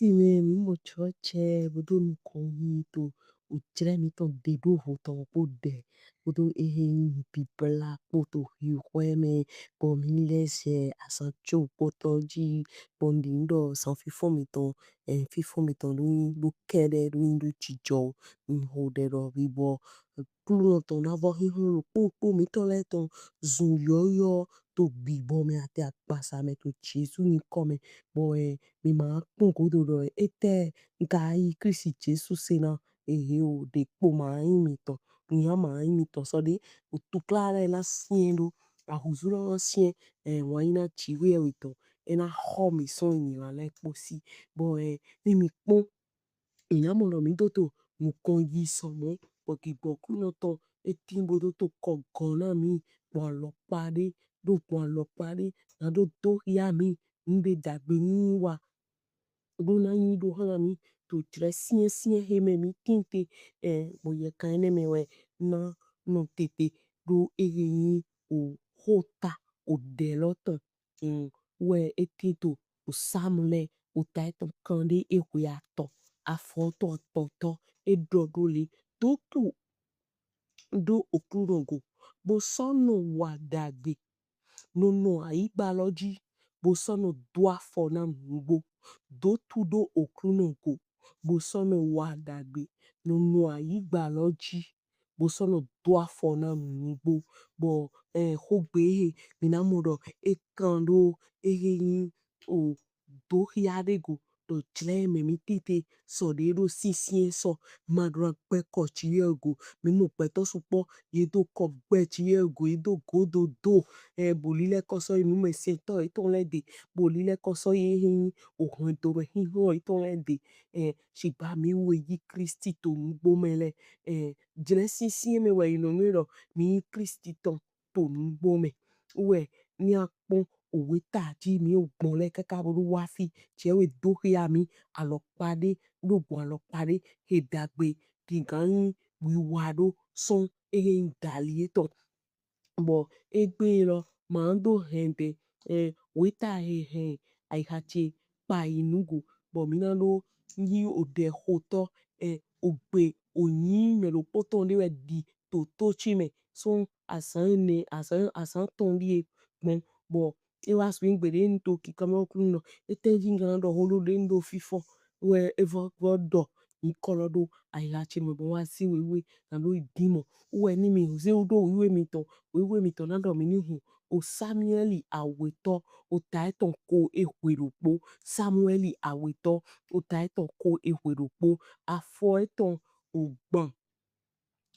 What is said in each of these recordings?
Ime mimo choche bodo mkonito uchre mito dedo hoto pode bodo pipla poto hiweme pomilese asancho potoji bondindo san fifo mito lu kede lu chijo hode ro vivo pluno ton avo hihun lu po mito le ton zun yo to bibo me ate akpasa me to Jesu ni come boy mi máa pọ́n kó dodo ete gai Kristi Jesu sena ehe o de po máa mi to nya máa mi to so de o tu clara la siendo a huzuro sien waina chiwe e to ena ho mi so ni wale posi bo ni mi pọ́n èèyàn mo lo mi dodo mo kon yi so mo porque boku no to etimbo do to kogan na mi pon lo pade do pon lo pade na do ya mi nde dagbe ni wa Guna yi do hana mi to tre sien heme mi tinte mo ye kaine me we na no tete do yin o hota o deloton we etito o samle o taito kande e huyato a foto toto e dodole doku do okurongo bo sono wadagbe no no aigba bo sono dua fona mgbo do tudo okrunoko bo sono wadagbe no no aigba bo sono dua fona mgbo bo hogbe minamoro ekando eyin o do hiadego to tleme mitite so de do sisien so madra peko chiego mimo peto supo ye do ko gbe chiego ye do godo do bolile koso inu me sento iton lede bolile koso ye hin ohun to re hin ho iton lede shiba mi we yi Kristi to mgbo mele jile sisien me we ino ngiro mi Kristi to mgbo me we ni akpon òwe tàjí mi ò gbọ́n lẹ́ kẹ́kẹ́ bó wá fi jẹ́ wé dóhe àmì àlọ́pàdé lóògùn àlọ́pàdé èdàgbé dìgàn wíwádó sán ìdàlíétọ̀ bo egbe lo mando hende weta aihache pa inugo bo minalo ni ode hoto ogbe onyi melo poto ndi we di to chime so asan ton die bon bo e wa swing bere nto kikame okruno etenji ngando holo dendo fifo we evo godo ikolodo aihache me bo wa si wewe na lo idimo we ni mi ze udo wewe mi to nando mi nihu o Samueli aweto o taeton ko ehweropo Samueli aweto o taeton ko ehweropo afo eton o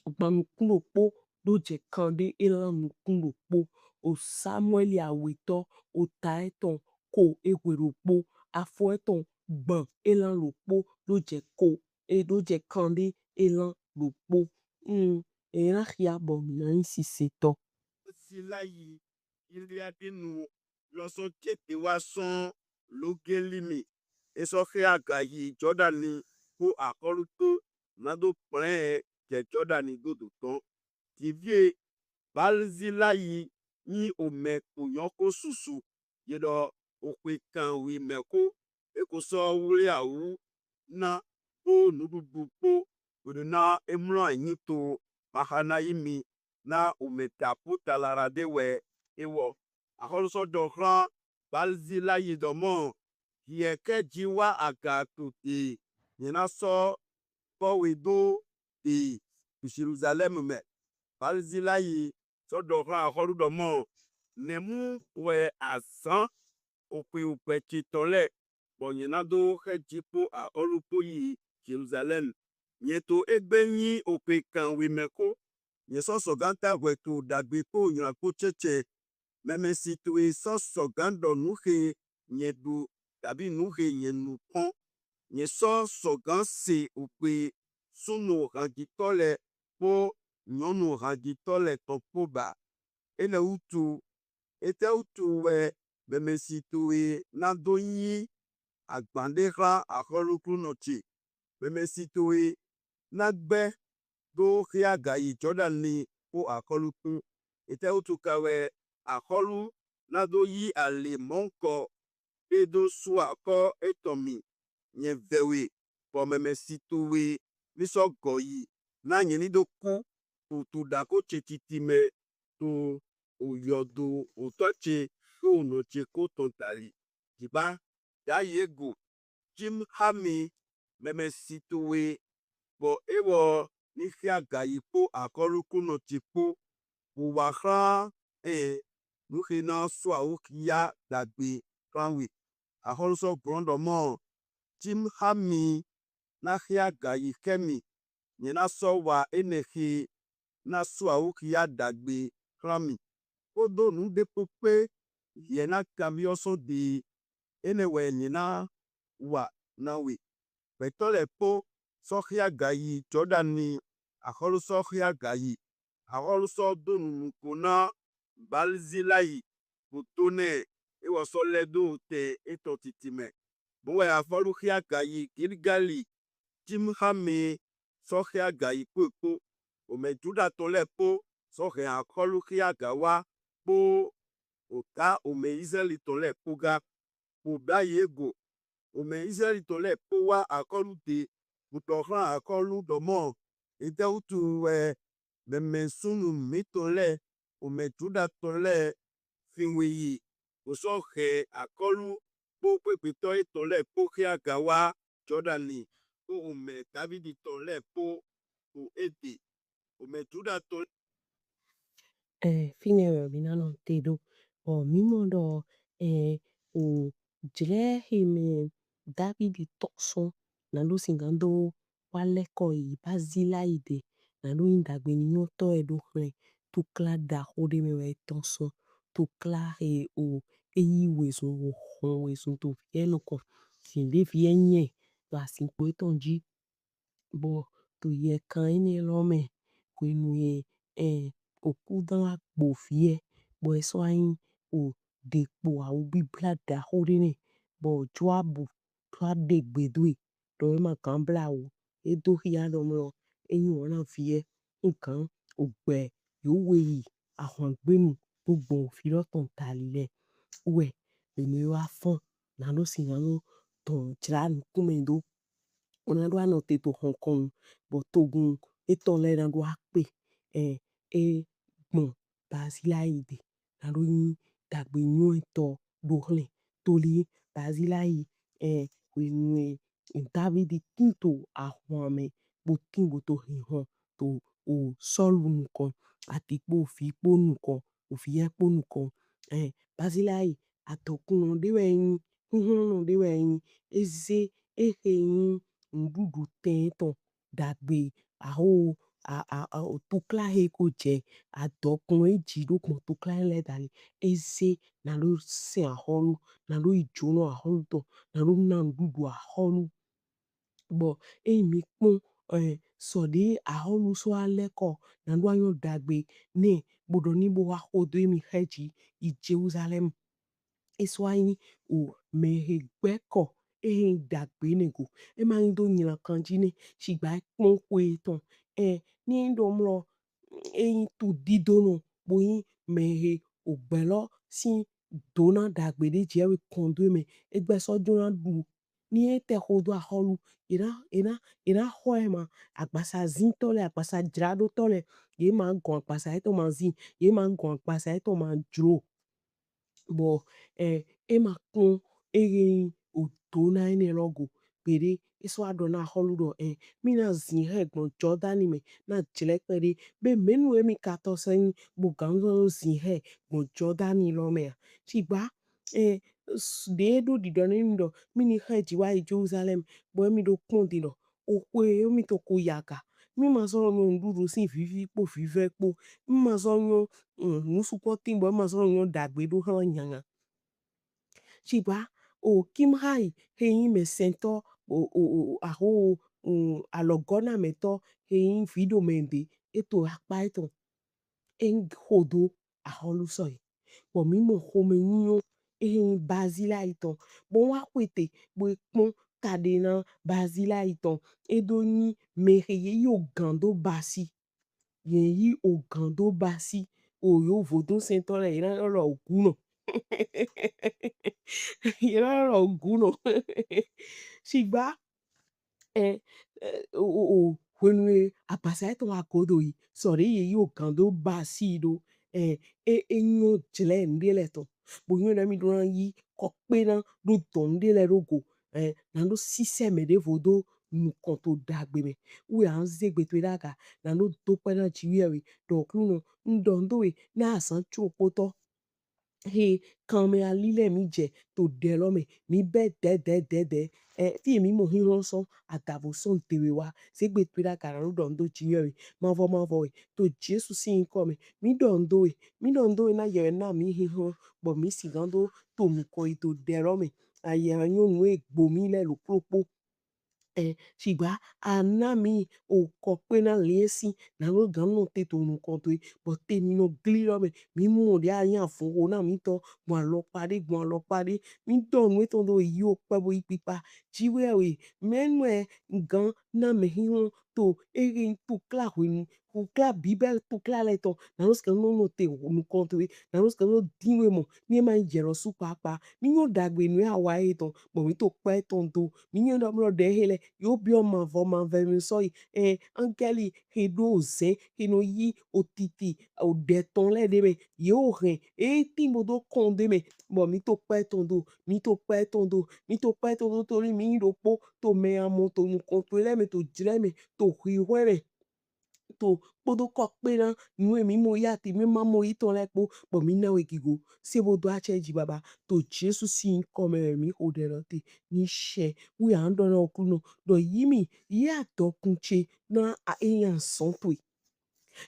gbanu kuropo do je kande elanu kuropo o Samueli aweto o taeton ko ehweropo afo eton gban elan lopo do je kande elan lopo era hia bo mi na isi seto sí láyé ilé adénu lọ́sọ̀ kéde wá sán lógélímì esọ́fẹ́ àgàyè jọ́dánì kó àkọ́rú tó nádó pẹ́ẹ́ jẹ́ jọ́dánì dòdò tán tìbíye bálízí láyé ní òmẹ òyànkó sùsù yẹlọ òpè kan wí mẹ́kó èkó sọ wúlé àwú ná kó nùdùdù kó òdò ná emúlọ̀ ẹ̀yìn tó mahana yìí mi na umeta puta la radewe ewo akọlọsọ dọkran balzi la yedomo yeke jiwa agatote yena sọ kọwedo de Jerusalem me balzi la ye sọ dọkran akọlu dọmọ nemu we asan ope titọlẹ bọ yena do hejipo akọlupo yi Jerusalem yeto egbe yin ope kan wimeko nye sɔsɔ gãta wɛto dagbe ko nyra ko tsetse mɛmɛ si to ye sɔsɔ gãdɔ nuhe nye do tabi nuhe nye nukɔn nye sɔsɔ gã se okpe sunu hãditɔ le kpo nyɔnu hãditɔ le tɔkpo ba ene utu ete utu wɛ mɛmɛ si to ye nado nyi agbãɖeha axɔluklu nɔtsi mɛmɛ si to ye nagbɛ do hia gayi jɔdani ko akɔlukun ete utu kawe akɔlu na do yi ale mɔnkɔ edo su akɔ etomi nye vewe po meme sitowe miso goyi na nyeni do ku to da ko chetitime to oyodo otoche ko no che ko tontali jiba da yego jim hami meme sitowe bo ewo ni fia gayi po akoluku no ti po wahra nuke na so awo ya dagbe kanwe aholuso grondo mo jim hami na fia gayi kemi nye na so wa enehi na so awo ya dagbe kanmi odo nu de pope ye na kamioso di enewe nye na wa na we betole po sohia gayi jordani aholuso hia gayi aholuso donu kona balzilayi butone iwoso ledo te eto titime bowe afolu hia gayi gilgali jim hami sohia gayi kpekpo ome juda tole po sohe akolu hia gawa po oka ome izeli tole po ga po ba yego ome izeli tole po wa akolu de butohran akolu domo ite utu meme sunu mitole ome juda tole finweyi oso he akolu po pepito tole po hia gawa jordani po ome davidi tole po ede ome juda tole Finero binano tedo o mimodo o jre hime Davidi tokson na lu singando waleko i bazila ide na lu indagbe ni nyoto edo hre tukla da hode mewe tonson tukla o eyi wesun o hon wesun to fieno kon sinde fienye to asinkpo etonji bo to ye kan ene lome kwenye okudan akpo fie bo eso ayin o dekpo au bibla da horine bo joabu twa degbedwe do ema kan bla o edo hia domlo eyin ona fie nkan ogbe yoweyi ahon gbenu gbogbo filo ton talile we emi wa fon na lo singano ton jra nukumendo ona do ano te to Hong Kong bo togun etole na do akpe gbon bazilaide na do yin dagbe nyo to do hlen toli bazilayi wenwe Davidi tinto ahwame bo timbo to hihon to o solu nukon atikpo fi po nukon o fi ekpo nukon bazilayi atokun dewe yin huhun dewe yin eze ehe yin ndudu ten dagbe aho tukla he ko je adokun eji dokun tukla ele dali eze na lo se aholu na lo ijono aholu to na lo na ndudu aholu bo emi pon so de aholu so aleko na lo ayon dagbe ne bodo ni bo wa hodo emi heji i Jerusalem eso ayin o mehe gbeko dagbe nego ema yin do nyina kanji ne shigba pon kwe ton ni ndo mlo eyin tu didono bo yin mehe ogbelo si dona dagbe de jewe kondo me egbe so jona du ni ete hodo aholu ina hoema agbasa zin tole agbasa jrado tole ye ma gon agbasa eto ma zin ye ma gon agbasa eto ma jro bo ema kun ege o dona ene logo pere eso adona aholu do mina zin he gbon Jordani me na jle pere be menu emi kato sen bo ganzo zin he gbon Jordani lo me shigba de do didoni ndo mini heji wa i Jerusalem bo emi do kun dido o kwe emi to ko yaga mi ma so nyo ndudu sin fifi po fife po mi ma so nyo nusu ko timbo mi ma so nyo dagbe do han nyanga shigba o kim hai he me sento aho alogona meto he video mende eto akpa eto en hodo aholu soy bo mi mo home nyo bazila ito bo wa kwete bo pon kadena bazila ito edo ni mehe ye yo gando basi ye yi o gando basi o yo vodun sentore ira lo oguno ira lo oguno Shigba when we apasai to akodo yi sorry ye yo kando basido enyo jele ndele to bo nyo na mi do yi kokpe na do tondele rogo na do siseme de vodo nu konto dagbe me we an zegbe to daga na no to pe na chiwe do kuno ndondo we na asan chu poto he kan me alile mi je to de lo me mi be de fi mi mo hin so atavo son tewe wa segbe pira kara ru don do chiwe ma vo we to jesu sin ko me mi don do na ye na mi hin ho bo mi si gan do to mu ko ito de lo me aye anyo nu egbo mi le lo propo ṣùgbọ́n àná mi ò kọ pé náà lẹ́sìn náà ló gan náà tètò òun kan tó bọ̀ tèmi náà gílí lọ́mọ mi mú òde àyàn fún owó náà mi tọ́ gbọ́n lọ parí mi dọ̀nù ètò tó yí ó pẹ́ bó ipipa jíwẹ́ ẹ̀ mẹ́nu ẹ̀ gan náà mẹ́rin wọn tó eré tó kílà wẹ̀nu kò kílà bíbẹ́ tó kílà lẹ́tọ̀ náà ló sì kan náà tè òun kan tó náà ló sì kan náà dínwé mọ̀ ní ẹ̀ máa ń jẹ̀rọ sùn pàápàá mi yóò dàgbé nu ẹ̀ àwa ẹ̀ tán bọ̀ mi tó pẹ́ tán tó mi yóò dọ̀mọ́ dẹ̀ ẹ̀ lẹ̀ yóò bí ọmọ àvọ ọmọ àvẹ mi sọ yìí áńgẹ́lì edo òzẹ́ eno yí òtítì òdẹ̀tàn lẹ́dẹ̀ẹ́mẹ̀ yóò rìn tí mo tó kàn dé mẹ̀ bọ̀ mi tó pẹ́ tán tó mi tó pẹ́ tán tó mi tó pẹ́ tán tó torí mi ń ropó tó mẹ amọ̀ tó nǹkan tó lẹ́mẹ̀ tó jírẹ́mẹ̀ tó rí wẹ́rẹ̀ tó kpodo kọ pé na nu èmi mo yá ti mi máa mo yí tán lẹ́pọ̀ bọ̀ mi náà wẹ̀gìgò ṣé mo do àchẹ́jì bàbá tó jésù sí ń kọ́ mẹ́rẹ̀ mi kò dẹ̀rọ̀ tè ní ṣẹ́ wí à ń dọ̀nà ọkùnrin dọ̀ yí mi yí àtọkùn ṣe náà èèyàn sàn tó yìí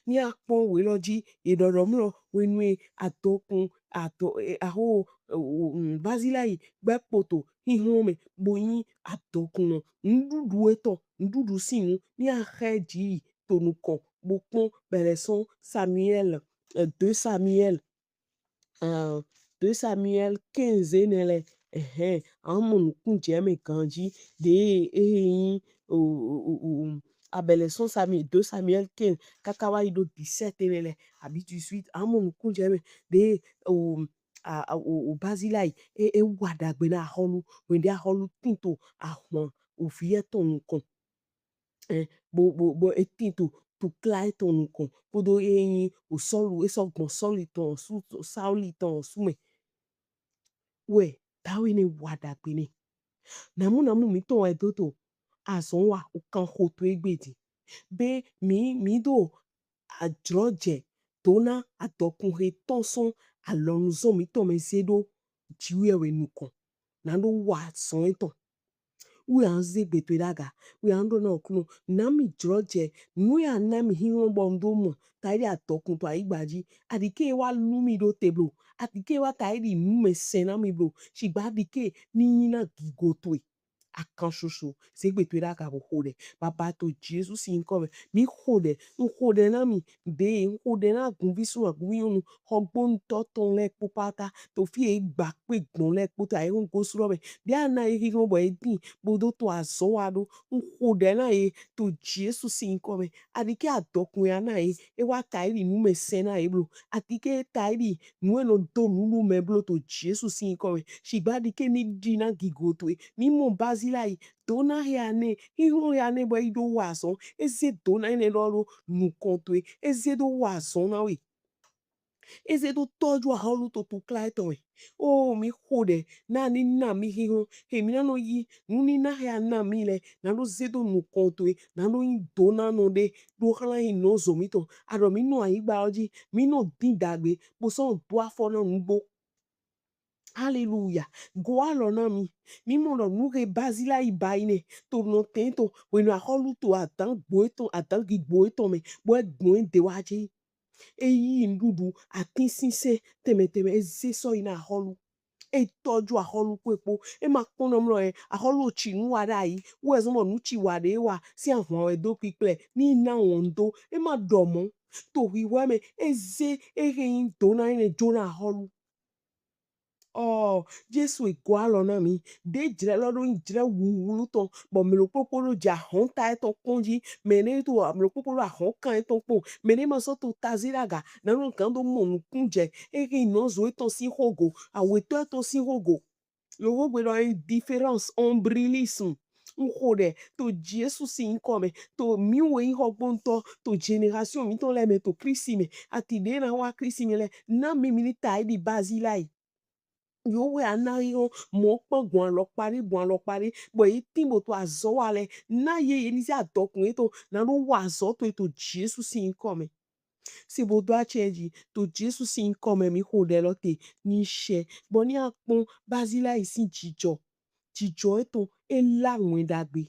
ní àpọ̀n òwe lọ́jí ìdọ̀rọ̀ mìíràn wẹnu àtọkùn àhó bázíláì gbẹ́pọ̀tò híhun mi bóyin àtọkùn náà ndúdú ẹ̀tọ́ ndúdú sí ń ní àhẹ́jì tonukàn bokpɔn bẹ̀rẹ̀ sɔn Samuel 2 Samuel 2 Samuel 15 ne le amonu kunjɛ me kanji de ehin abẹ̀lẹ̀ sɔn Samuel 2 Samuel 15 kaka wa ido 17 ne le abi 18 amonu kunjɛ me de o Bazilai e wadagbe na aholu wende aholu tinto ahwan ofiyeto nukon bo etinto to klai ton kon podo o solu esogbon soli ton su sauli ton sume we tawi ne wadagbe ne namu mi ton edoto ason wa o kan hoto egbedi be mi do adroje tona atokun he tonson alonzo mi to me sedo jiwe nukon na do wa son eton we an zegbe to daga we an do na okuno na mi droje nu ya na mi hiwon bondo mo tari atokun to aigbaji adike wa lumi do teblo adike wa tari nu me sena mi blo shigba adike ni na gigoto akan ṣoṣo segbe to daga bo hode baba to jesus in come mi hode na mi be hode na gun bisu agun yunu ogbon to ton le popata to fi e gba pe gbon le pota e go suro be bi ana e ro bo edin bodo to aso wa do hode na e to jesus in come adike adokun ya na e wa tairi nu me sena e blo adike tairi nu eno to nu me blo to jesus in come shigba adike ni dina gigoto mi mo bazilai dona yane iho yane bo ido waso eze dona ene loro nu konto eze do waso na we eze do toju aholu to to klaito o mi hode na ni na mi hiho he mi na no yi nu ni na ya na mi le na do zedo nu konto na do in dona no de do hala in no zo mi to aro mi no ayi gba oji mi no din dagbe bo so do afo na ngbo Hallelujah. Go alona mi mo lo nuke bazila ibaine to no tento when a holu to atan boeto atan gi boeto me bo gboen de waje eyi ndudu atin sinse teme eze so ina holu e toju aholu pepo e ma kono mlo aholu chi nwa dai we zo mo nu chi wa de wa si ahwan edo piple ni na ondo e ma domo to wi wa me eze ehin to na ine jona aholu Oh, Jesu iko alona mi. De jire lodo jire wuwulu ton. Bon, me lo popolo ja honta eton konji. Mene to me lo popolo a honka eton po. Mene maso to taziraga. Na no kando monu kunje. Eri nozo eton si hogo. A weto eton si hogo. Yo wo gbe do différence ombrilisme. Nkode to Jesus si nkome to miwe ihobonto to generation mi to le me to Christi me ati de na wa Christi me le na mi milita di bazilai yo we anari o mo pon gun lo pari bo yi timo to azo wale na ye ni si adokun to na lo wa azo to Jesus si nkome se bo do a change to Jesus si nkome mi hode lote ni she bo ni apon bazilai si jijo eto e la win dagbe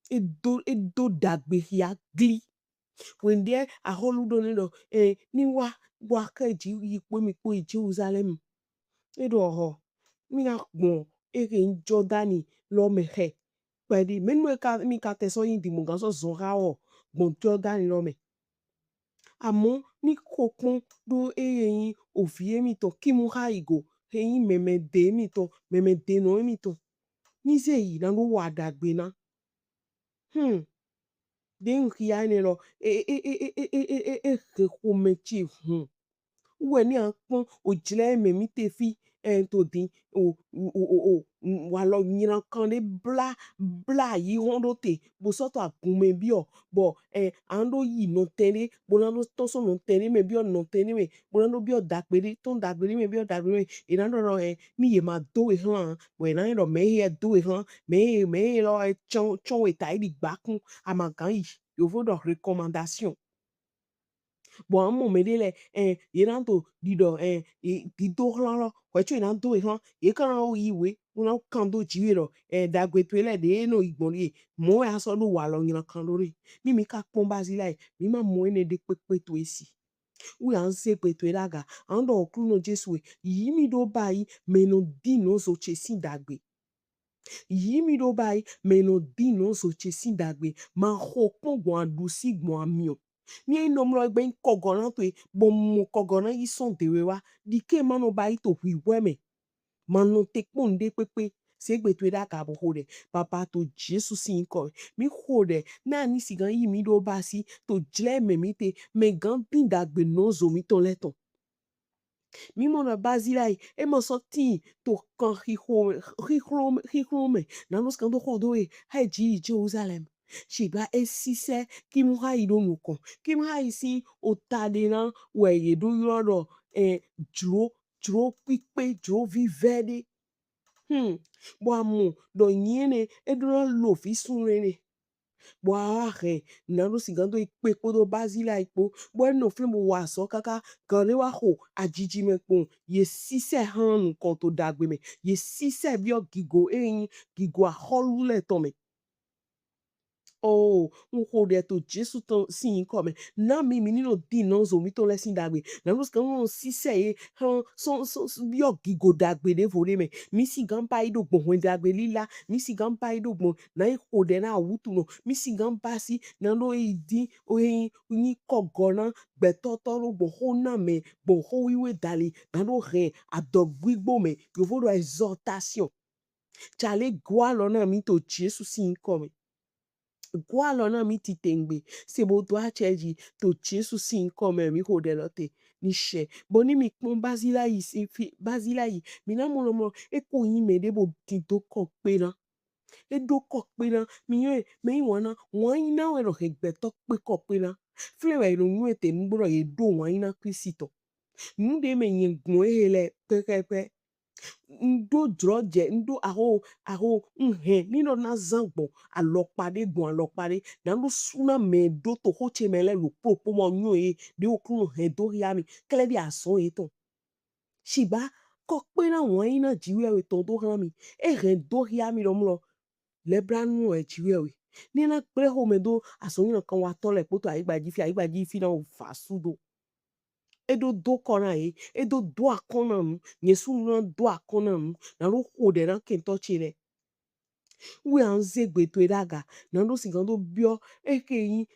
e do dagbe ya gli when there a holu do ne do ni wa ka ji yi po mi po Jerusalem e do ho mi na gbon e ke n Jordani lo me he pedi menu mi ka te so yin di mo gan so zon ra o gbon Jordani lo me àmọ́ ní kókún do eyin òfìé mi tọ̀ kí mu ha ìgò eyin mẹ̀mẹ̀dé mi tọ̀ mẹ̀mẹ̀dé no mi tọ̀ níṣẹ́ yìí na ló wà dàgbé na dé nkì ya ni lọ kò mẹ̀tì uwe ni à ń pọ́n òjìlẹ̀ mẹ̀mí tẹ̀ fi tó dín wà lọ yìnyín kan dé bla yìí wọ́n ló tẹ̀ bó sọ́tọ̀ àgùnmẹ̀ bí ọ̀ bọ̀ à ń lọ yìí nọ tẹ́lẹ̀ bó náà ló tọ́ sọ̀nà tẹ́lẹ̀ mẹ̀ bí ọ̀ nọ tẹ́lẹ̀ mẹ̀ bó náà ló bí ọ̀ dàgbére tó ń dàgbére mẹ̀ bí ọ̀ dàgbére mẹ̀ ìdáná lọ mi yè máa dó ìhàn bọ̀ ìdáná lọ mẹ́yẹ dó ìhàn mẹ́yẹ lọ tsọ́n ìta ìdí gbákùn àmàgán yìí yòówó dọ̀ recommandation bon mo me de le iran to dido di do hlan lo we chu iran do hlan e kan o yi we una kan do jiwe lo da gbe to le de no igbon ri mo ya so lo wa lo yin kan lórí mi ka pon bazilai mi ma mo ene de pepe to esi we an se pe to daga an do kru no Jesu yi mi do bayi me no di no so chesi dagbe yi mi do bayi me no di no so chesi dagbe ma ho pon gwan adu si gwan mi o ni ino mlo egbe kogonan to bo mo kogonan yi son dewe wa di ke mano bayi to wi weme mano te ponde pepe se gbe to da ka bo hode papa to Jesus si nko mi hode na ni sigan yi mi do basi to jle me mi te me gan bin dagbe no zo mi ton leton mi mo na bazilai e mo sorti to kan hi home na no skan do hodo ha ji Jerusalem shiba esise ki mu ha ido nukon ki mu ha isi otade na weye do yoro dro pipe dro vivede bo amu do yene e do lo fi sunrene bo ahe na no sigando ipe podo bazila ipo bo no film wa so kaka kan le wa ho ajiji me pon ye sise han nkan to dagbe me ye sise bi o gigo a holule to me oh nkode to Jesus to si come na mi nino di no zo mi to le sin dagbe na no skan no sise e han so bi o gigo dagbe de vore me mi si gan pa ido gbon dagbe lila mi si gan pa ido gbon na ikode na wutu no mi si gan pa si na lo idi o ni kogona gbetoto ro bo ho na me bo ho wiwe dali na lo re adogbigbo me yo vodo exhortation chale gwa lo na mi to Jesus si come gwa lo na mi ti tengbe se bo do a cheji to Jesus si come mi ho de lote ni she bo ni mi pon bazila yi mi na mo e ko yin me de bo ti do ko pe na e do ko pe na mi ye me wona won na we ro hegbe to pe ko pe na flewe ro nu ete mi bro ye do won na Kristo nu de me yin gun e le pepepe ndo droje ndo aho ni no na zangbo alopade gun alopade na no suna me do to hoche mele lo popo mo nyu de okun he do ya mi kle bi aso e ton shiba ko pe na won ina jiwe we ton do han mi e he do ya mi lo mlo le branu e jiwe we ni na pre ho me do aso yin kan wa to le poto aigbaji fi na o fa sudo edo do kona edo do akona mu yesu na do akona mu na ro hode na kento chire we an zegbe to daga na ro sigando bio yin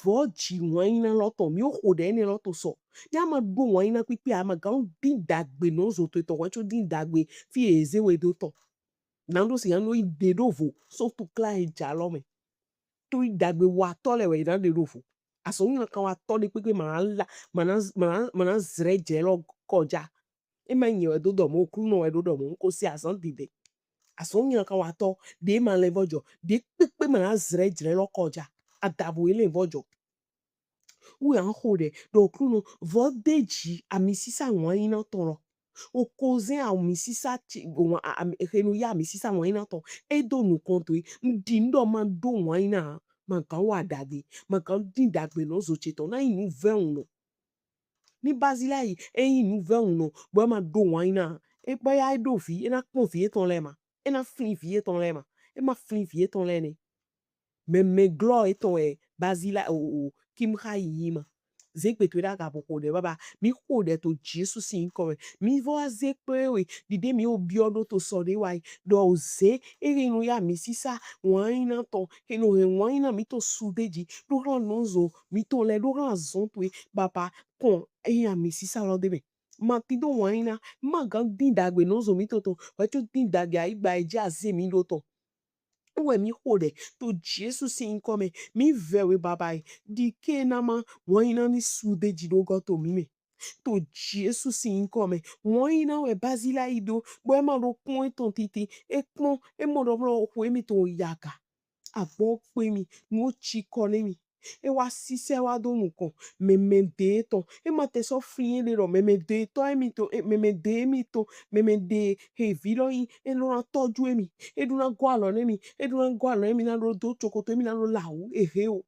voji wan na loto mi o hode ni loto so ya ma do wan na pipi ama gan din dagbe no zo to wan cho din dagbe fi eze we do to na ro sigando ide do vo so to kla e jalo me to dagbe wa to le we na de do vo aso yin kan wa to de pipi mana zre je lo koja e ma yin we do do mo kru no we do do mo ko si asan dide Asonyi ka wato de man le vojo de pepe man azre jre lo koja adabu ele vojo u an hode do kruno vodeji amisisa won ina toro o kozen a misisa ti go renu ya misisa won ina to e do nu konto ndi ndo man do won ina man kan wa dagbe man kan din dagbe no zo cheto na inu ve uno ni basila yi e inu ve uno bo ma do won ina e boya e do fi e na pon fi e ton lema e na flin fi e ton lema e ma flin fi e ton lene me glo e ton e basila o kim ha yima zekpe to da ga boko de baba mi ko de to Jesus sin ko mi vo zekpe we dide mi obi odo to so de wai do ze e rinu ya mi sisa wan ina to e no he wan ina mi to sudeji do ran nozo mi to le do ran zon to e baba kon e ya mi sisa lo de me ma ti do wan ina ma gan din dagbe nozo mi to we to din dagbe ai gba eja ze mi lo to uwe mi hode to Jesus sin come mi vewe babai di ke na ma won ina ni sude jido go to mi me to Jesus sin come won ina we basila ido bo e ma ro kun e ton titi e pon e mo do ro ku mi to yaka agbo pe mi no chi kole mi e wa sise wa do nkan me de to e ma te so frin le ro me de to e mi to me de mi to me de he vi lo yin e lo ran toju emi e du na go alo mi e du na go alo mi na ro do chokoto mi na ro lawu e he o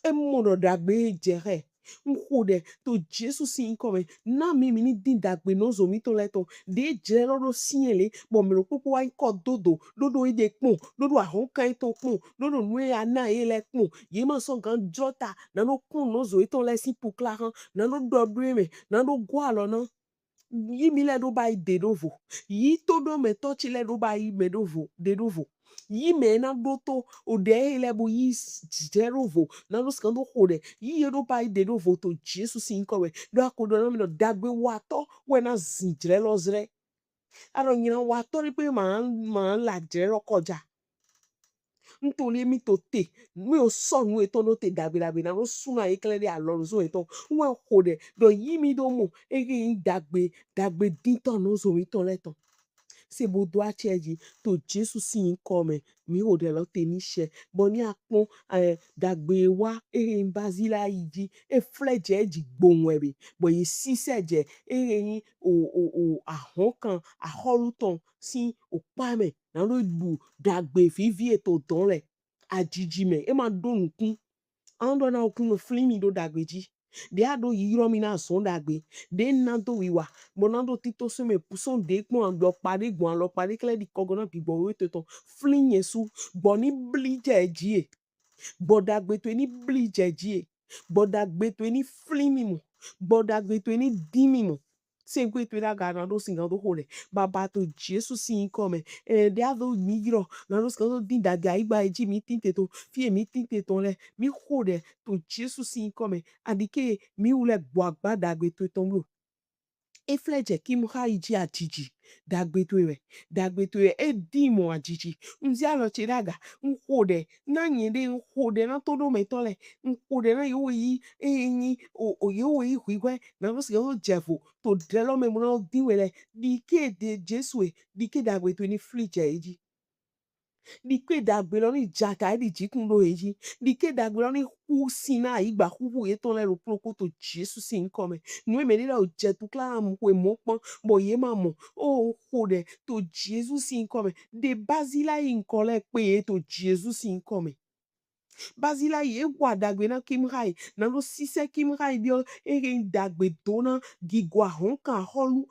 e mo do dagbe jere nkude to Jesus sin come na mi ni din dagbe no zo mi to leto de je lo ro siele bo mi ro popo wa ko dodo ide pon dodo ahon kan to pon dodo nu e ana e le pon ye ma so gan jota na no kun no zo ito le si pour claran na no do me na no go alo na yi mi le do by de novo yi to do me to chi le do by me novo de novo yi me na do to o de le bo yi jerovo na do skando hode yi do by de novo to Jesus sin ko we do akodo na mi no dagbe wa to we na zinjre lo zre aro nyina wa to ri pe ma la jre ro koja nítorí mi to te mi o so nu eto no te dagbe na no suna ekele de alorun so eto we hode do yi mi do mo ege dagbe dinto no so mi to leto se bo do acheji to Jesus sin come mi o de lo te ni se bo ni apon dagbe wa e basila iji e fleje ji gbohun ebe bo yi siseje e yin o ahon kan aholuton si o pa me na lo bu dagbe fivi eto don le ajiji me e ma do nkun ando na okun no flimi do dagbe ji de ado yiro mi na son dagbe de na do wiwa bo na do tito so me puson de pon lo pare kle di kogona bi bo we to flin yesu bo ni blije ji bodagbe to ni blije ji bodagbe to ni flimi mo bodagbe to ni dimi mo se gbe to da ga na do singa do hole baba to Jesus sin come de ado migro na do ska do din daga igba eji mi tinte to fi mi tinte to le mi hole to Jesus sin come adike mi ule gbo agba dagbe to ton lo efleje kim ha iji ajiji dagbe to e dimo ajiji nzi alo chiraga nhode na nyede nhode na todo metole nhode na yo yi enyi o yo yi huigwe na no se o jefu to delo me mo diwele dike de Jesu dike dagbe to ni flije eji dike dagbe lo ni jaka di jikun lo eji dike dagbe lo ni hu sina igba hu ye ton le ro proko to Jesus sin come nu me ni la o je tu kla mu we mo pon bo ye ma mo o hode to Jesus sin come de basila in kole pe to Jesus sin come basila ye gwa dagbe na kim hai na lo sise kim hai bio e re dagbe dona gigwa honka holu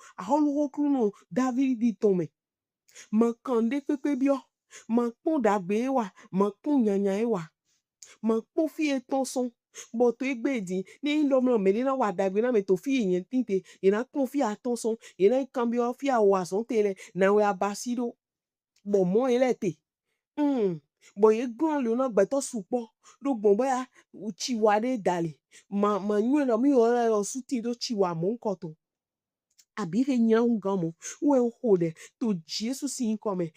hokruno David di tome ma kande pepe bio ma pon dagbe wa ma pon nyanya wa ma pon fi eton son bo to egbedi ni lo mo me ni na wa dagbe na me to fi yen tinte ina pon fi aton son ina cambio fi awa son tele na we abasido bo mo elete bo ye gan lo na gbe to supo do gbon boya uchi wa de dale ma nyu lo mi o suti do chi wa mo nko to abi re nyan gan mo we hode to Jesus sin come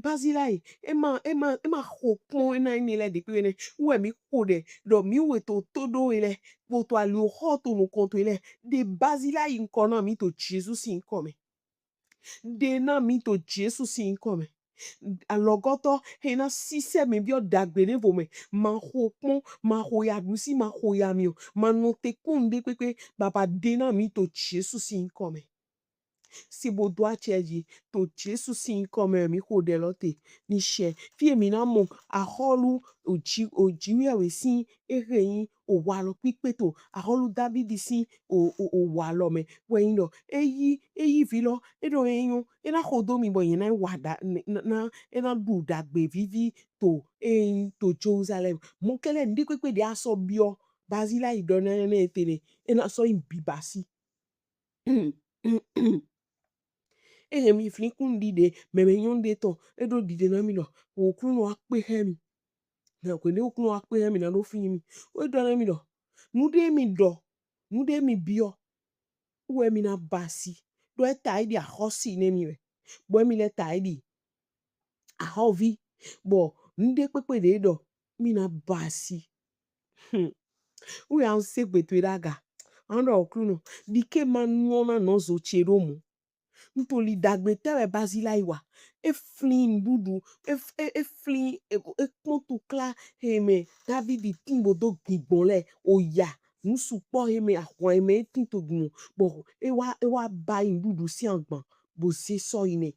basila e ma hokon na ni le de pe ne we mi hode do mi we to do ile bo to alu ho to no konto ile de basila in kona mi to Jesus sin come de na mi to Jesus sin come Alogoto hena sise me bio dagbene vome ma hopon ma hoya dusi ma hoya mio ma no te kunde pepe baba dena mi to Jesus in come. Si bo doa cheji to Jesus in come mi ho de lote ni she fie mi na mo a holu oji we sin ereyin o wa lo pipe to a holu David sin o wa lo me we yin eyi vilo edo eyin ena hodo mi bo yin na wada na ena du dagbe vivi to to Jerusalem mo kele ndi pepe de aso bio bazila idona ne etene ena so in bibasi mi flinkun dide meme yon de to edo dide na mi lo o kunu akpe hemi na kwene o kunu akpe hemi na no fi mi o do na mi lo nude mi bio we mi na basi do e taidi a hosi ne mi we bo mi le taidi a hovi bo nde pepe de do mi na basi we an se gbetu daga ando okunu dike manuona no zo cheromu ntoli dagbe tewe bazila iwa eflin dudu eflin ekpontu kla heme David timbo do gigbonle oya nusu po heme ahwa heme tinto gnu bo ewa ba indudu si angban bo se so ine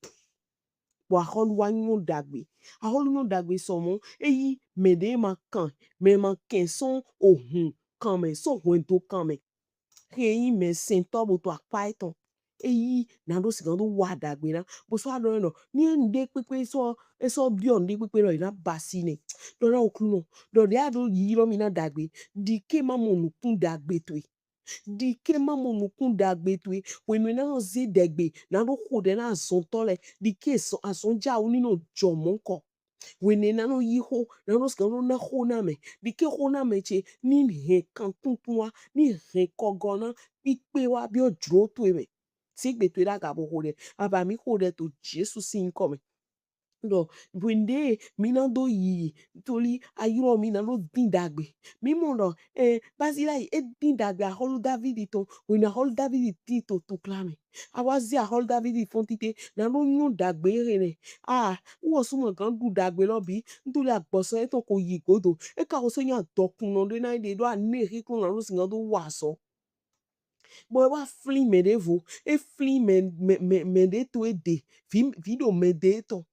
bo aholu wa no dagbe somo eyi mede ma kan me ma ken son ohun kan me so wento kan me eyi me sento bo to akpaiton eyi na do sigan do wa dagbe na bo so ado no ni nde pepe so bio nde pepe no ina basine do na okunu do de ado yi ro mi na dagbe dike ma mo nukun dagbe to dike ma mo nukun dagbe to wenu na zi dagbe na do hode na zontole dike so asonja oni no jomo ko wene na no yi ho na no sigan na ho na me dike ho na me che ni he kan tuntua ni he kogona pipe wa bio dro to me sigbe to da gabo hode aba mi hode to Jesus in come do wende mi na do yi toli ayiro mi na no din dagbe mi mo do basila e din dagbe a holu David to wena holu David ti to klame awazi a holu David fontite na no nyu dagbe rene wo sumo kan du dagbe lo bi ntoli agboso e to ko yi godo e ka o so yan dokun no de na de do ane ri kun na no singa do waso bo wa fli me de vo e fli me de to e de video me de to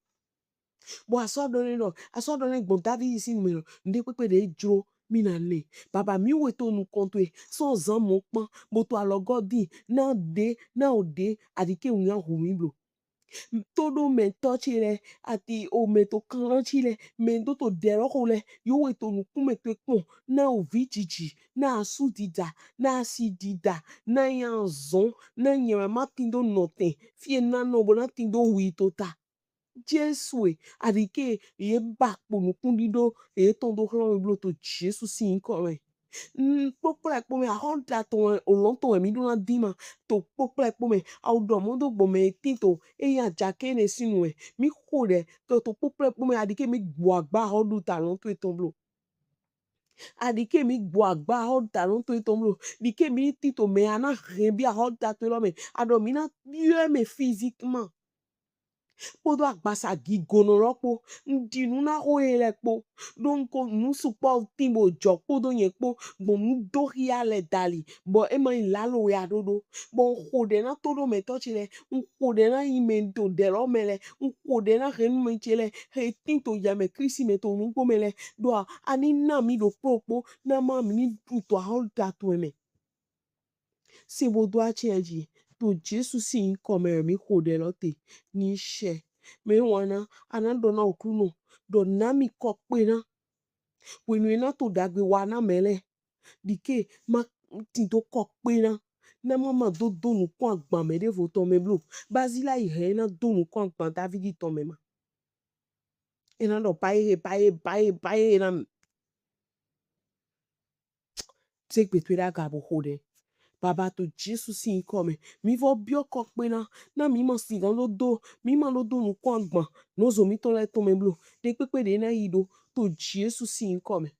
bo aso do ne gbon David sin me nde pepe de jro mi na le baba mi we to nu konto e so zan mo pon bo to alogodi na ode adike unya hu mi blo todo me touchile ati o me to kan chile me do to dero hole yo we to nu kume to pon na o vichiji na asu dida na asi dida na yan zon na nyema matindo noten fie na no bo na tindo wi to ta Jesu adike ye ba ponu kundido e tondo hlo blo to Jesus sin kore popla po me ahonta to olonto mi do na dima to popla po me audo mondo bo me tinto e ya jake ne sinwe mi hode to popla po me adike mi gbo agba hodu talon to etonblo adike mi gbo agba hodu talon to etonblo dike mi tinto me ana rebi a hodu to lo me ado mi na bien me physiquement podo agbasa gigono ropo ndinu na hoele po donc nu support timbo jokpo do yen po bon nu do hiale dali bo ema ilalo ya dodo bon hode na todo me tochile hode na imento de lo mele hode na ren me chele he tinto ya me krisi me to nu mele do ani na mi do propo na ma mi du to holda to me se bo do acheji to Jesus sin come mi hode lote ni she me wana anando na okuno do nami kokpe na wenu na to dagbe wana mele dike ma tinto kokpe na mama do nu ko agban me de voto me blo bazila ihe na do nu ko agban David to me ma ena do pae na take betwe da gabo hode baba to Jesus sin come mi vo bio kokpe na mi mo si gan lo do mi ma lo do nu ko agban no zo mi to le to me blo de pepe de na ido to Jesus sin come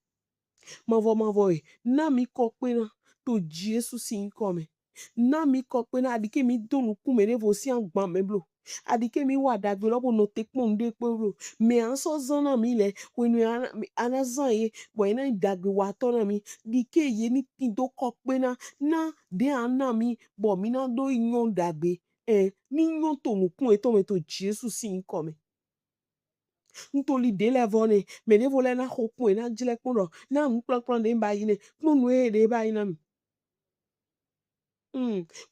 ma vo na mi kokpe na to Jesus sin come na mi kokpe na adike mi do nu ku me de vo si agban me blo Adike mi wa dagbe lobo no tekpo nde kporo. Me anso zona mi le. Wenu ana zan ye. Bo ena dagbe wa tona mi. Dike ye ni tindo kokpe na de ana mi. Bo mi na do inyon dagbe. Ni inyon to nukun eto me to Jesus si nkome. Ntoli de le vone. Me de vole na hokun na jile kporo. Na mplon de mba yine. Kponu de ba yina mi.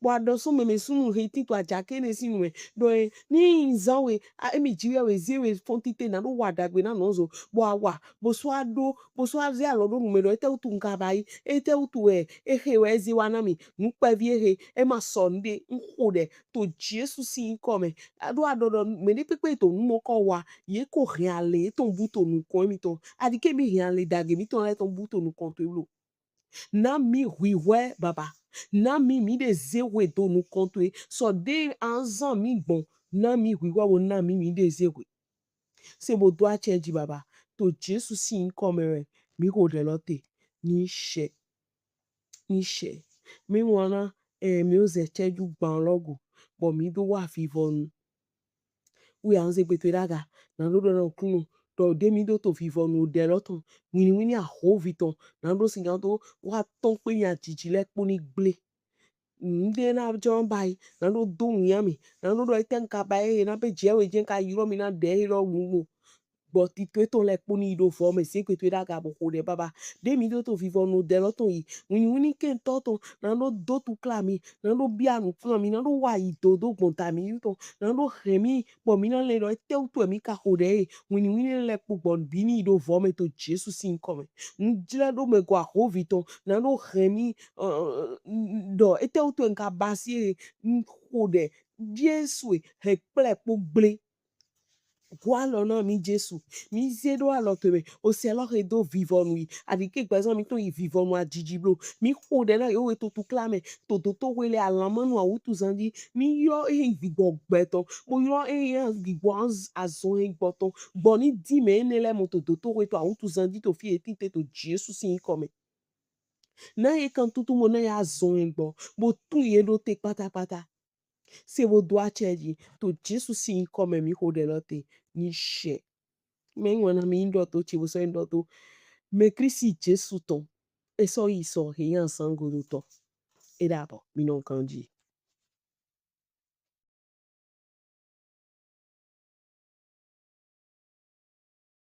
Bo adoso me sunu heti to ajake ne sinu me do ni nzawe emi jiwe we ziwe fontite na do wadagbe na nozo bo awa bo so azi alodo numero ete utu nkabai ete utu ehe we ziwa na mi nkpevi ehe e ma sonde nhode to Jesus si nkome ado adodo me ni pepe to numo ko wa ye ko riale to buto nu ko mi to adike mi riale dage mi to le to buto nu konto lo na mi wiwe baba na mi de zewe do nu konto so de anzan mi bon na mi wiwe wo na mi de zewe se bo do a change baba to Jesus si nkome mi ko de lote ni she mi wana mi o ze cheju gban logo bo mi do wa fivonu we anze gbeto daga na do na kunu to de mi do to fivonu de loton wini a ho viton na do singa to wa ton pe yan jijile po ni gble nde na jon bai na do yami na do eten ka bai na pe jewe jen ka yiro mi na de ro wuwo but it to le poni do for me se que tu da ga bo de baba de mi do to vivre no de loton yi wini ken toto na do tu klami na do bia no fun mi na do wa yi do gbonta mi to na do remi bo mi na le do te tu mi ka ho de wini le pu bon bini do for me to Jesus sin come njile do me kwa ho vito na do remi do ete tu nka basi ho de Jesus he ple po gble Gwalo na mi Jesu. Mi zedo alo tebe. O se alo redo vivon wi. Adike gbazan mi to yi vivon wa jijiblo. Mi kode na yo to klame. To wele alaman wa utu zandi. Mi yo vigo beton. Mo yo vigo azon boton. Boni di me enele mo to weto a utu zandi to fi etite to Jesu si kome. Na ye kan tutu mo na ya azon bo. Bo tu ye do te pata. Se wo do a cheji to Jesus si kome mi kode lote. Ni she. Men wana mi indoto chi wo so indoto. Me krisi Jesu ton. E so yi so he yan sango do to. E dabo mi non kanji.